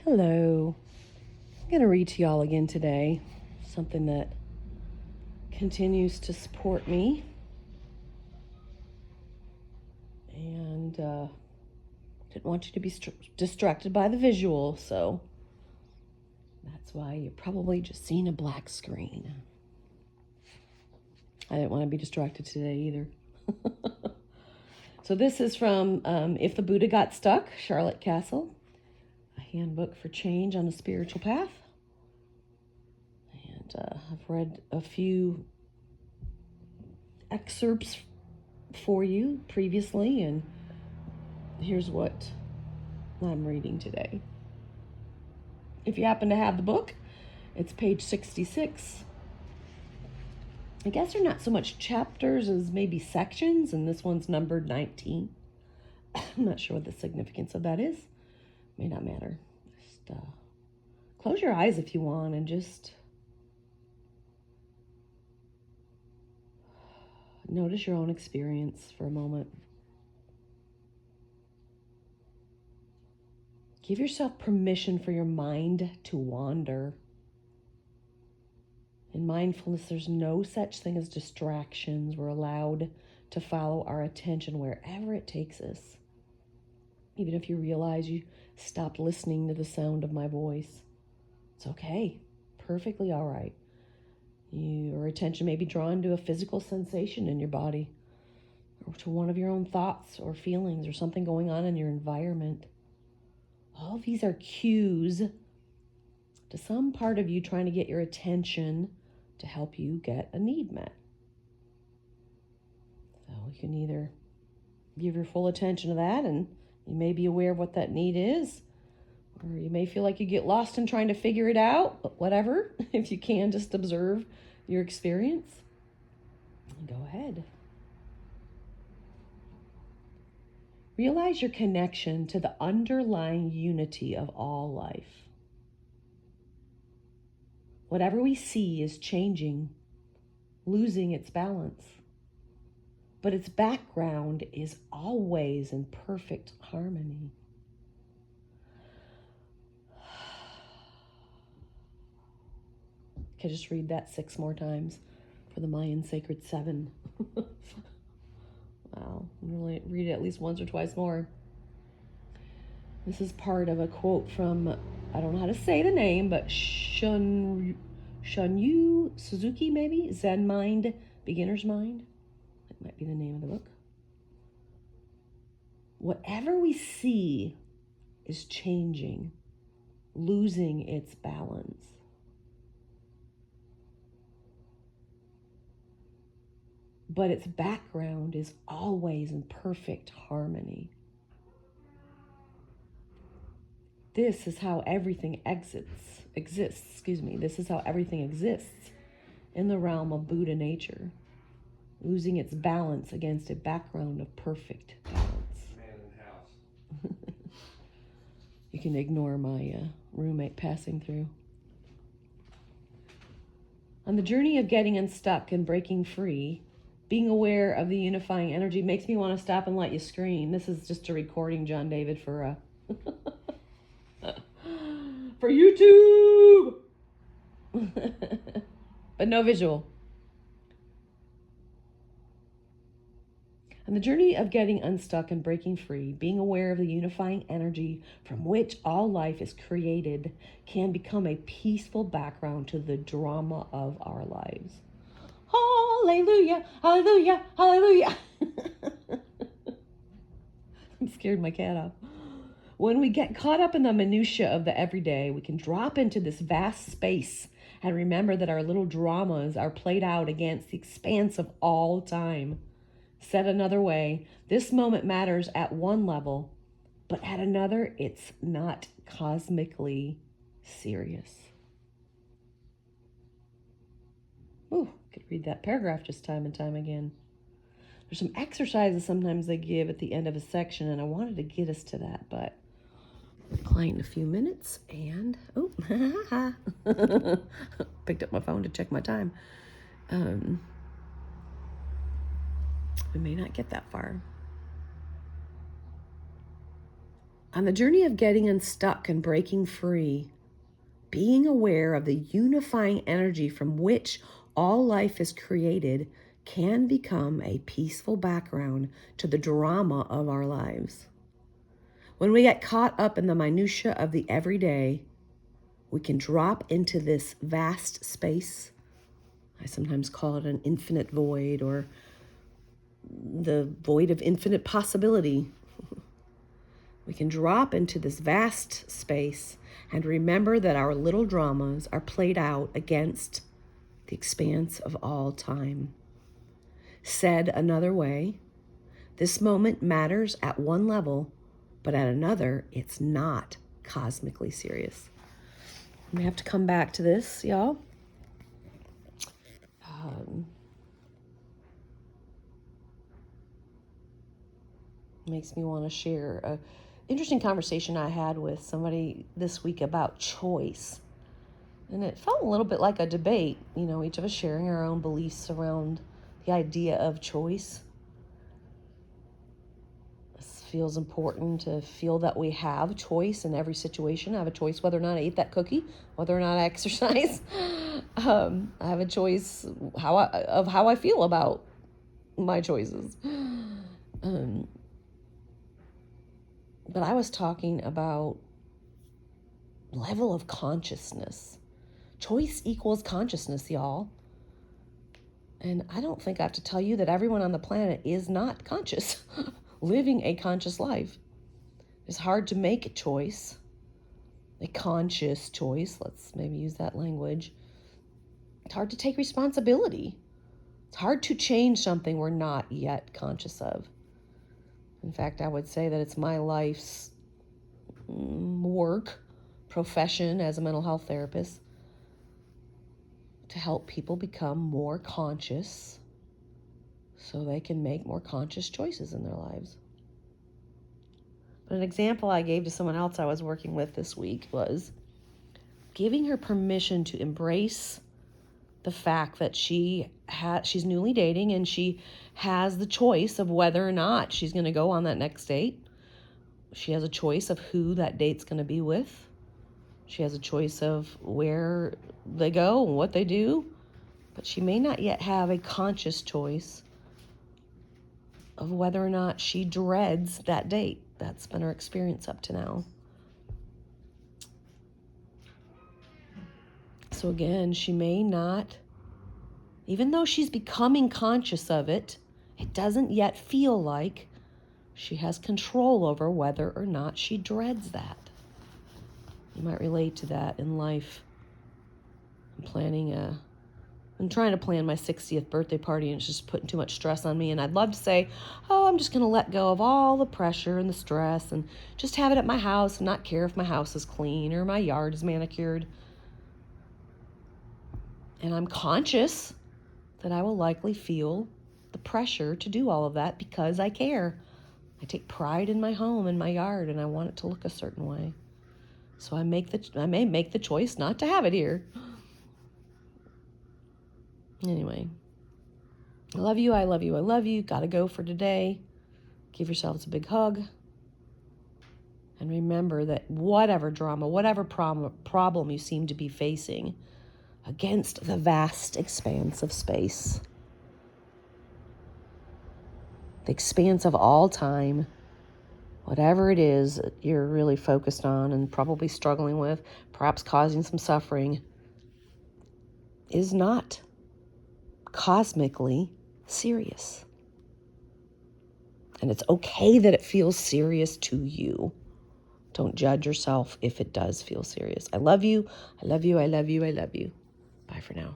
Hello. I'm going to read to y'all again today something that continues to support me. And didn't want you to be distracted by the visual, so that's why you're probably just seeing a black screen. I didn't want to be distracted today either. So this is from If the Buddha Got Stuck, Charlotte Kasl, a handbook for change on a spiritual path. And I've read a few excerpts for you previously, and here's what I'm reading today. If you happen to have the book, it's page 66. I guess they're not so much chapters as maybe sections, and this one's numbered 19. I'm not sure what the significance of that is. May not matter. Just close your eyes if you want and just notice your own experience for a moment. Give yourself permission for your mind to wander. In mindfulness, there's no such thing as distractions. We're allowed to follow our attention wherever it takes us. Even if you realize you stopped listening to the sound of my voice, it's okay. Perfectly all right. Your attention may be drawn to a physical sensation in your body, or to one of your own thoughts or feelings, or something going on in your environment. All of these are cues to some part of you trying to get your attention to help you get a need met. So you can either give your full attention to that, and you may be aware of what that need is, or you may feel like you get lost in trying to figure it out, but whatever. If you can, just observe your experience. Go ahead. Realize your connection to the underlying unity of all life. Whatever we see is changing, losing its balance, but its background is always in perfect harmony. I just read that 6 more times for the Mayan Sacred 7. Wow, I'm going to read it at least once or twice more. This is part of a quote from, I don't know how to say the name, but Shunryu Suzuki, maybe? Zen Mind, Beginner's Mind. That might be the name of the book. Whatever we see is changing, losing its balance. But its background is always in perfect harmony. This is how everything exists. This is how everything exists in the realm of Buddha nature, losing its balance against a background of perfect balance. Man in house. You can ignore my roommate passing through. On the journey of getting unstuck and breaking free, being aware of the unifying energy makes me want to stop and let you scream. This is just a recording, John David, for for YouTube, but no visual. On the journey of getting unstuck and breaking free, being aware of the unifying energy from which all life is created can become a peaceful background to the drama of our lives. Hallelujah, hallelujah, hallelujah. I'm scared my cat off. When we get caught up in the minutiae of the everyday, we can drop into this vast space and remember that our little dramas are played out against the expanse of all time. Said another way, this moment matters at one level, but at another, it's not cosmically serious. Ooh, could read that paragraph just time and time again. There's some exercises sometimes they give at the end of a section, and I wanted to get us to that, but client in a few minutes, and picked up my phone to check my time. We may not get that far. On the journey of getting unstuck and breaking free, being aware of the unifying energy from which all life is created can become a peaceful background to the drama of our lives. When we get caught up in the minutia of the everyday, we can drop into this vast space. I sometimes call it an infinite void, or the void of infinite possibility. We can drop into this vast space and remember that our little dramas are played out against the expanse of all time. Said another way, this moment matters at one level, but at another, it's not cosmically serious. We have to come back to this, y'all. Makes me want to share a interesting conversation I had with somebody this week about choice. And it felt a little bit like a debate, each of us sharing our own beliefs around the idea of choice. This feels important to feel that we have choice in every situation. I have a choice whether or not I eat that cookie, whether or not I exercise. I have a choice how I feel about my choices. But I was talking about level of consciousness. Choice equals consciousness, y'all. And I don't think I have to tell you that everyone on the planet is not conscious, living a conscious life. It's hard to make a choice, a conscious choice. Let's maybe use that language. It's hard to take responsibility. It's hard to change something we're not yet conscious of. In fact, I would say that it's my life's work, profession as a mental health therapist, to help people become more conscious so they can make more conscious choices in their lives. But an example I gave to someone else I was working with this week was giving her permission to embrace the fact that she's newly dating and she has the choice of whether or not she's going to go on that next date. She has a choice of who that date's going to be with. She has a choice of where they go and what they do. But she may not yet have a conscious choice of whether or not she dreads that date. That's been her experience up to now. So again, she may not, even though she's becoming conscious of it, it doesn't yet feel like she has control over whether or not she dreads that. You might relate to that in life. I'm trying to plan my 60th birthday party, and it's just putting too much stress on me. And I'd love to say, I'm just going to let go of all the pressure and the stress and just have it at my house and not care if my house is clean or my yard is manicured. And I'm conscious that I will likely feel the pressure to do all of that because I care. I take pride in my home and my yard, and I want it to look a certain way. So I may make the choice not to have it here. Anyway, I love you, I love you, I love you. Gotta go for today. Give yourselves a big hug. And remember that whatever drama, whatever problem you seem to be facing against the vast expanse of space, the expanse of all time, whatever it is that you're really focused on and probably struggling with, perhaps causing some suffering, is not cosmically serious. And it's okay that it feels serious to you. Don't judge yourself if it does feel serious. I love you. I love you. I love you. I love you. Bye for now.